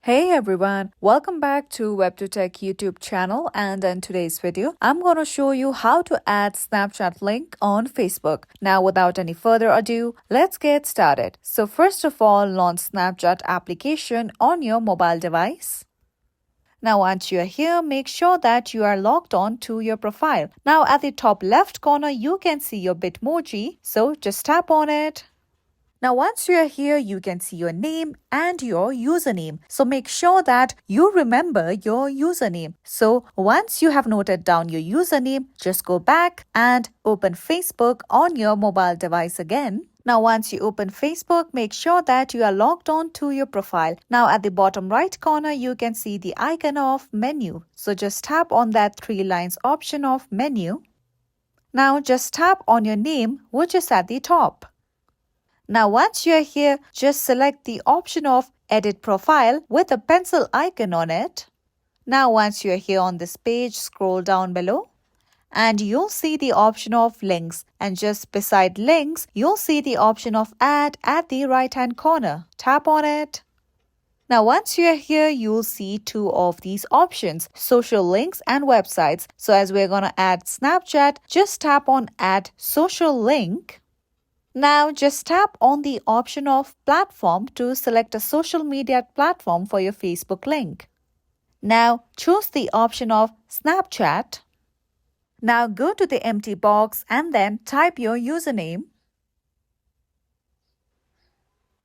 Hey everyone, welcome back to WebToTech YouTube channel, and in today's video, I'm going to show you how to add Snapchat link on Facebook. Now without any further ado, let's get started. So first of all, launch Snapchat application on your mobile device. Now once you are here, make sure that you are logged on to your profile. Now at the top left corner, you can see your Bitmoji, so just tap on it. Now, once you are here, you can see your name and your username. So make sure that you remember your username. So once you have noted down your username, just go back and open Facebook on your mobile device again. Now, once you open Facebook, make sure that you are logged on to your profile. Now, at the bottom right corner, you can see the icon of menu. So just tap on that 3 lines option of menu. Now, just tap on your name, which is at the top. Now once you are here, just select the option of Edit Profile with a pencil icon on it. Now once you are here on this page, scroll down below and you'll see the option of Links, and just beside Links, you'll see the option of Add at the right hand corner. Tap on it. Now once you are here, you'll see 2 of these options, social links and websites. So as we're going to add Snapchat, just tap on Add Social Link. Now just tap on the option of platform to select a social media platform for your Facebook link. Now choose the option of Snapchat. Now go to the empty box and then type your username.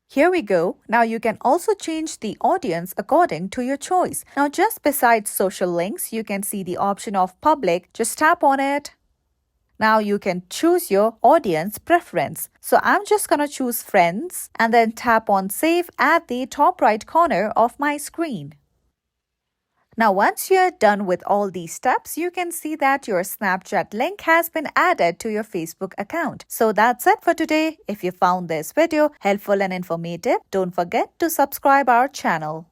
Here we go. Now you can also change the audience according to your choice. Now just beside social links, you can see the option of public. Just tap on it. Now you can choose your audience preference. So I'm just going to choose friends and then tap on save at the top right corner of my screen. Now once you're done with all these steps, you can see that your Snapchat link has been added to your Facebook account. So that's it for today. If you found this video helpful and informative, don't forget to subscribe our channel.